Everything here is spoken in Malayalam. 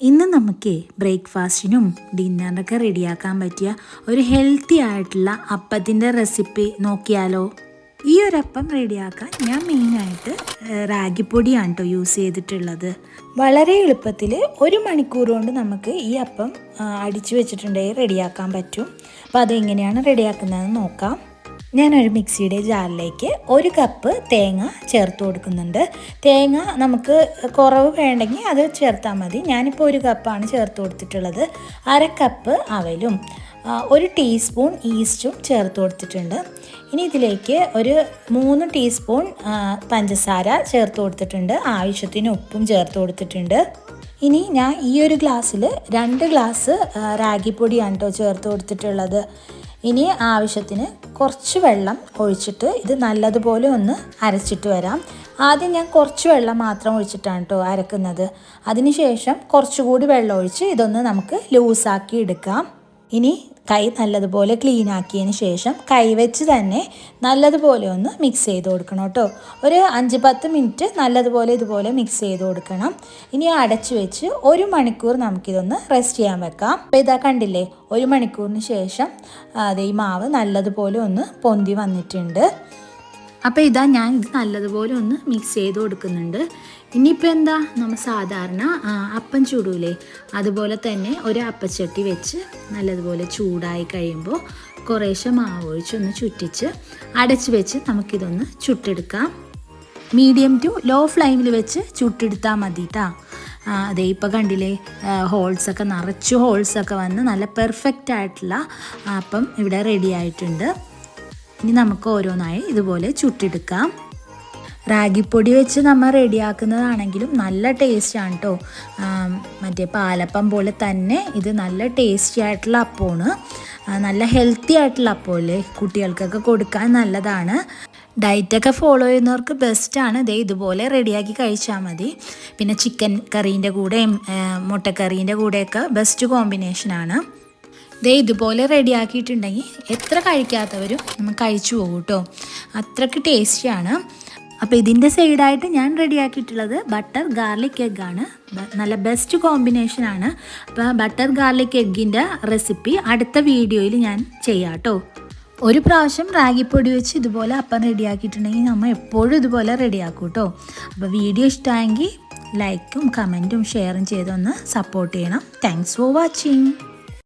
ഇന്ന് നമുക്ക് ബ്രേക്ക്ഫാസ്റ്റിനും ഡിന്നറിനൊക്കെ റെഡിയാക്കാൻ പറ്റിയ ഒരു ഹെൽത്തി ആയിട്ടുള്ള അപ്പത്തിൻ്റെ റെസിപ്പി നോക്കിയാലോ. ഈ ഒരു അപ്പം റെഡിയാക്കാൻ ഞാൻ മെയിനായിട്ട് റാഗിപ്പൊടിയാണ് കേട്ടോ യൂസ് ചെയ്തിട്ടുള്ളത്. വളരെ എളുപ്പത്തിൽ 1 മണിക്കൂർ കൊണ്ട് നമുക്ക് ഈ അപ്പം അടിച്ചു വെച്ചിട്ടുണ്ടെങ്കിൽ റെഡിയാക്കാൻ പറ്റും. അപ്പോൾ അതെങ്ങനെയാണ് റെഡിയാക്കുന്നതെന്ന് നോക്കാം. ഞാനൊരു മിക്സിയുടെ ജാറിലേക്ക് 1 കപ്പ് തേങ്ങ ചേർത്ത് കൊടുക്കുന്നുണ്ട്. തേങ്ങ നമുക്ക് കുറവ് വേണമെങ്കിൽ അത് ചേർത്താൽ മതി. ഞാനിപ്പോൾ 1 കപ്പാണ് ചേർത്ത് കൊടുത്തിട്ടുള്ളത്. 1/2 കപ്പ് അവലും 1 ടീസ്പൂൺ ഈസ്റ്റും ചേർത്ത് കൊടുത്തിട്ടുണ്ട്. ഇനി ഇതിലേക്ക് ഒരു 3 ടീസ്പൂൺ പഞ്ചസാര ചേർത്ത് കൊടുത്തിട്ടുണ്ട്. ആവശ്യത്തിന് ഉപ്പും ചേർത്ത് കൊടുത്തിട്ടുണ്ട്. ഇനി ഞാൻ ഈ ഒരു ഗ്ലാസ്സിൽ 2 ഗ്ലാസ് റാഗിപ്പൊടിയാണ് കേട്ടോ ചേർത്ത് കൊടുത്തിട്ടുള്ളത്. ഇനി ആവശ്യത്തിന് കുറച്ച് വെള്ളം ഒഴിച്ചിട്ട് ഇത് നല്ലതുപോലെ ഒന്ന് അരച്ചിട്ട് വരാം. ആദ്യം ഞാൻ കുറച്ച് വെള്ളം മാത്രം ഒഴിച്ചിട്ടാണ് കേട്ടോ അരക്കുന്നത്. അതിനുശേഷം കുറച്ചുകൂടി വെള്ളം ഒഴിച്ച് ഇതൊന്ന് നമുക്ക് ലൂസാക്കി എടുക്കാം. ഇനി കൈ നല്ലതുപോലെ ക്ലീൻ ആക്കിയതിന് ശേഷം കൈവച്ച് തന്നെ നല്ലതുപോലെ ഒന്ന് മിക്സ് ചെയ്ത് കൊടുക്കണം കേട്ടോ. ഒരു 5-10 മിനിറ്റ് നല്ലതുപോലെ ഇതുപോലെ മിക്സ് ചെയ്ത് കൊടുക്കണം. ഇനി അടച്ചു വെച്ച് 1 മണിക്കൂർ നമുക്കിതൊന്ന് റെസ്റ്റ് ചെയ്യാൻ വെക്കാം. അപ്പോൾ ഇതാ കണ്ടില്ലേ, 1 മണിക്കൂറിന് ശേഷം ഈ മാവ് നല്ലതുപോലെ ഒന്ന് പൊന്തി വന്നിട്ടുണ്ട്. അപ്പോൾ ഇതാ ഞാൻ ഇത് നല്ലതുപോലെ ഒന്ന് മിക്സ് ചെയ്ത് കൊടുക്കുന്നുണ്ട്. ഇനിയിപ്പോൾ എന്താ, നമ്മൾ സാധാരണ അപ്പം ചൂടൂലേ, അതുപോലെ തന്നെ ഒരു അപ്പച്ചട്ടി വെച്ച് നല്ലതുപോലെ ചൂടായി കഴിയുമ്പോൾ കുറേശ്ശെ മാവ് ഒഴിച്ചൊന്ന് ചുറ്റിച്ച് അടച്ച് വെച്ച് നമുക്കിതൊന്ന് ചുട്ടെടുക്കാം. മീഡിയം ടു ലോ ഫ്ലെയിമിൽ വെച്ച് ചുട്ടെടുത്താൽ മതി കേട്ടോ. അതേ ഇപ്പോൾ കണ്ടില്ലേ, ഹോൾസൊക്കെ നിറച്ച് ഹോൾസൊക്കെ വന്ന് നല്ല പെർഫെക്റ്റ് ആയിട്ടുള്ള അപ്പം ഇവിടെ റെഡി ആയിട്ടുണ്ട്. ഇനി നമുക്ക് ഓരോന്നായി ഇതുപോലെ ചുട്ടെടുക്കാം. റാഗിപ്പൊടി വെച്ച് നമ്മൾ റെഡിയാക്കുന്നതാണെങ്കിലും നല്ല ടേസ്റ്റാണ് കേട്ടോ. മറ്റേ പാലപ്പം പോലെ തന്നെ ഇത് നല്ല ടേസ്റ്റി ആയിട്ടുള്ള അപ്പമാണ്. നല്ല ഹെൽത്തി ആയിട്ടുള്ള അപ്പമല്ലേ, കുട്ടികൾക്കൊക്കെ കൊടുക്കാൻ നല്ലതാണ്. ഡയറ്റൊക്കെ ഫോളോ ചെയ്യുന്നവർക്ക് ബെസ്റ്റാണ്. ഇതുപോലെ റെഡിയാക്കി കഴിച്ചാൽ മതി. പിന്നെ ചിക്കൻ കറീൻ്റെ കൂടെയും മുട്ടക്കറീൻ്റെ കൂടെയൊക്കെ ബെസ്റ്റ് കോമ്പിനേഷനാണ്. ഇതുപോലെ റെഡിയാക്കിയിട്ടുണ്ടെങ്കിൽ എത്ര കഴിക്കാത്തവരും നമ്മൾ കഴിച്ചു പോകും കേട്ടോ. അത്രയ്ക്ക് ടേസ്റ്റിയാണ്. അപ്പോൾ ഇതിൻ്റെ സൈഡായിട്ട് ഞാൻ റെഡിയാക്കിയിട്ടുള്ളത് ബട്ടർ ഗാർലിക് എഗ്ഗാണ്. നല്ല ബെസ്റ്റ് കോമ്പിനേഷനാണ്. അപ്പോൾ ബട്ടർ ഗാർലിക് എഗ്ഗിൻ്റെ റെസിപ്പി അടുത്ത വീഡിയോയിൽ ഞാൻ ചെയ്യാം കേട്ടോ. ഒരു പ്രാവശ്യം റാഗിപ്പൊടി വെച്ച് ഇതുപോലെ അപ്പം റെഡിയാക്കിയിട്ടുണ്ടെങ്കിൽ നമ്മൾ എപ്പോഴും ഇതുപോലെ റെഡിയാക്കും കേട്ടോ. അപ്പോൾ വീഡിയോ ഇഷ്ടമായെങ്കിൽ ലൈക്കും കമൻറ്റും ഷെയറും ചെയ്തൊന്ന് സപ്പോർട്ട് ചെയ്യണം. Thanks for watching.